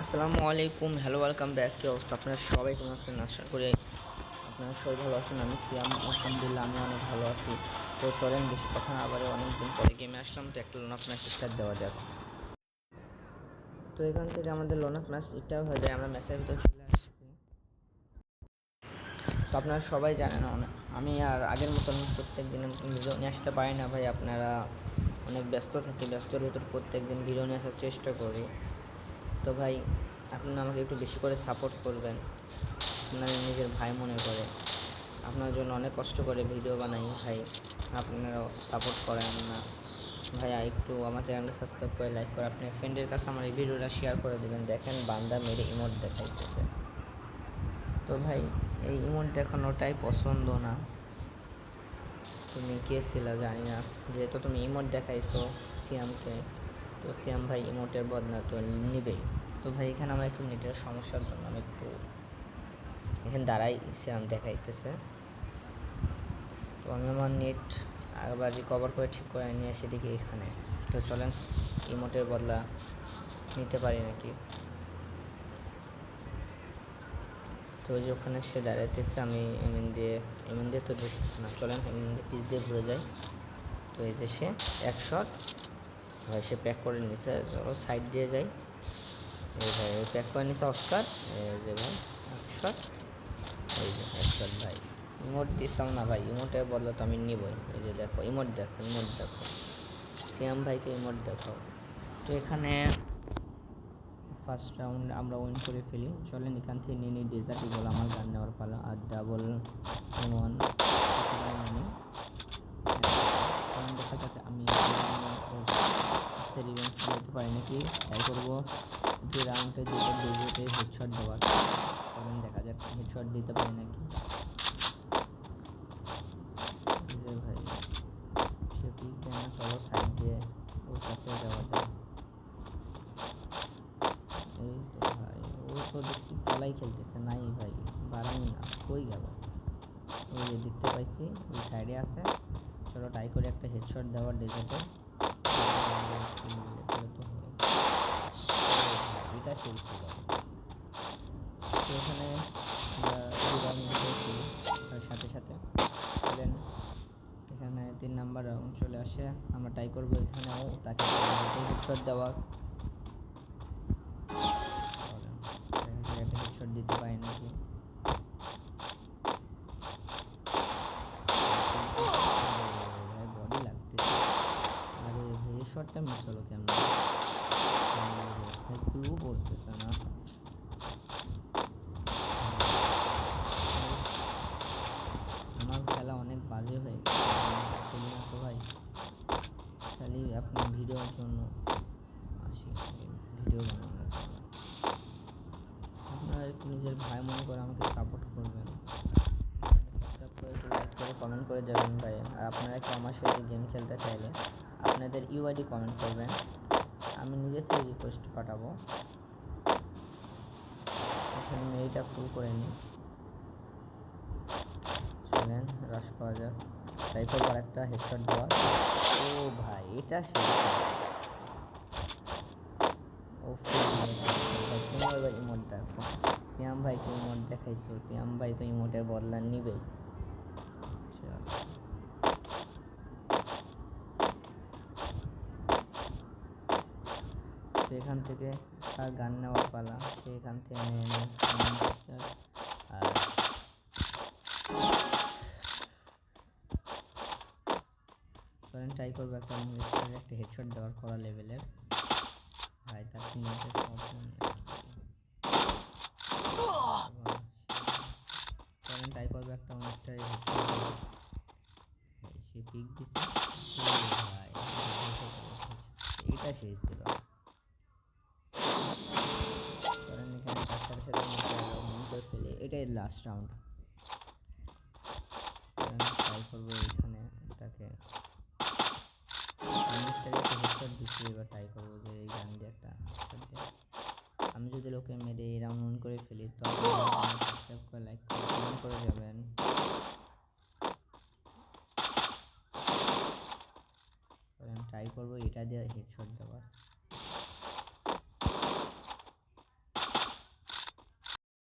আসসালামু আলাইকুম, hello, welcome back. কি অবস্থা? আপনারা সবাই কেমন আছেন? আশা করি আপনারা সবাই ভালো আছেন। আমি সিয়াম, আলহামদুলিল্লাহ আমি অনেক ভালো আছি। তো চলেন বেশি কথা না বলে অনেকদিন পরে গেমে আসলাম, তো একটা লোন অফ ম্যাচ স্টার্ট দেওয়া যাক। তো এখান থেকে আমাদের লোন অফ ম্যাচ এটাও হয়ে যায়, আমরা ম্যাচের ভিতরে চলে আসছি। তো আপনারা সবাই জানেন আমি আর আগের মতন প্রত্যেক দিনের মতন ভিডিও নিয়ে আসতে পারি না ভাই। আপনারা অনেক ব্যস্ত থাকি, ব্যস্তর ভিতর প্রত্যেক দিন ভিডিও নিয়ে আসার চেষ্টা করি। তো ভাই আপনারা আমাকে একটু বেশি করে সাপোর্ট করবেন, আপনার নিজের ভাই মনে করে। আপনার জন্য অনেক কষ্ট করে ভিডিও বানাই ভাই, আপনারাও সাপোর্ট করেন না ভাই। একটু আমার চ্যানেলটা সাবস্ক্রাইব করে লাইক করে আপনার ফ্রেন্ডের কাছে আমার এই ভিডিওটা শেয়ার করে দেবেন। দেখেন বান্দা মেরে ইমোট দেখাইতেছে। তো ভাই এই ইমোট দেখানোটাই পছন্দ না। তুমি কে ছিলা জানি না, যেহেতু তুমি ইমোট দেখাইছো সিয়ামকে, তো সিয়াম ভাই ইমোটের বদলা তো নিবেই। তো ভাই এখানে আমার একটু নেটের সমস্যার জন্য আমি একটু এখানে দাঁড়াই সিয়াম দেখাইতেছে। তো আমি আমার নেট আবার রিকভার করে ঠিক করে নিয়ে এসে দেখি এখানে। তো চলেন ইমোটের বদলা নিতে পারি নাকি। তো ওই যে ওখানে সে দাঁড়াইতেছে, আমি এমন দিয়ে তো ঢুকতেছে না। চলেন এমন দিয়ে পিস দিয়ে ঘুরে যাই। তো এই যে সে এক শট ভাই সে প্যাক করে নিছে, চলো সাইড দিয়ে যাই। এই ভাই প্যাক করে নিছে অস্কার। এই যে ভাই এক শট, এই যে এক শট ভাই। ইমোট দিচ্ছাও না ভাই, ইমোটের বদলা তো আমি নিবই। এই যে দেখো ইমোট, দেখো ইমোট দেখো, সিয়াম ভাইকে ইমোট দেখাও। তো এখানে ফার্স্ট রাউন্ড আমরা উইন করে ফেলি। চলেন এখান থেকে নিয়ে নিই ডেজার্ট ইগল, আমার গান নেওয়ার পালা। আর ডাবল এমন দেখা যাচ্ছে আমি রিভেঞ্জ দিতে পারি নাকি, ট্রাই করবো যে রাউন্ডে দুটো ডেজার্টে হেডশট দেওয়ার। চলেন দেখা যাক হেডশট দিতে পারি নাকি। যে ভাই সে পিক দেয় না, চলো সাইড দিয়ে ওর কাছে যাওয়া যায়। এই তো ভাই ও তো দেখছি খেলাই খেলতেছে, নাই ভাই বাড়াই না, কই গেল? ওই যে দেখতে পাইছি ওই সাইডে আছে। চলো ট্রাই করে একটা হেডশট দেওয়ার ডেজার্টে। এটা সেই ছিল। তো এখানে তার সাথে সাথে চলেন এখানে 3 নাম্বার রাউন্ড চলে আসে, আমরা ট্রাই করবো এখানেও তাকে হেডশট দেওয়ার। একটা হেডশট দিতে পারি নাকি। বডি লাগতেছে, আরে হেডশটটা মিস হলো কেমন? ক্লু পড়তেছে না। আমার খেলা অনেক বাজে হয়ে গেছে, খেলি না তো ভাই। খালি আপনার ভিডিওর জন্য আসি, ভিডিও বানানোর জন্য। আপনারা একটু নিজের ভাই মনে করে আমাকে সাপোর্ট করবেন, সাবস্ক্রাইব করে লাইক করে কমেন্ট করে যাবেন ভাই। আর আপনারা কি আমার সাথে গেম খেলতে চাইলে আপনাদের ইউআইডি কমেন্ট করবেন, আমি নিজে থেকে রিকোয়েস্ট পাঠাবো। এখানে মেরিটা ফুল করে নিই। চলেন রাশ পাওয়া যাক, ট্রাই করবো একটা হেডশট দেওয়ার। ও ভাই এটা শেষ। ও তোমার এবার ইমোট দেখো, সিয়াম ভাইকে ইমোট দেখাইছো, সিয়াম ভাই তো ইমোটের বদলা নিবেই। সেখান থেকে তার গান নেওয়ার পালা, সেখান থেকে নিয়ে নিই। আর চলেন ট্রাই করবো একটা একটা হেডশট দেওয়ার করা লেভেলের ভাই। তার টিমমেটের চলেন ট্রাই করবো একটা মনস্টারের হেডশট। সে পিক দিচ্ছে ভাই, এটা শেষ ছিল। চলেন এখানে তার সাথে সাথে উইন করে ফেলে, এটাই লাস্ট রাউন্ড। ট্রাই করবো এখানে তাকে হেডশট দিচ্ছি, এবার ট্রাই করবো যে এই গান দিয়ে একটা হেডশট দিয়ে আমি যদি লোকে মেরে এই রাউন্ড উইন করে ফেলি, তো সাবস্ক্রাইব করে লাইক করে কমেন্ট করে যাবেন। ট্রাই করবো এটা দিয়ে হেডশট দেওয়ার।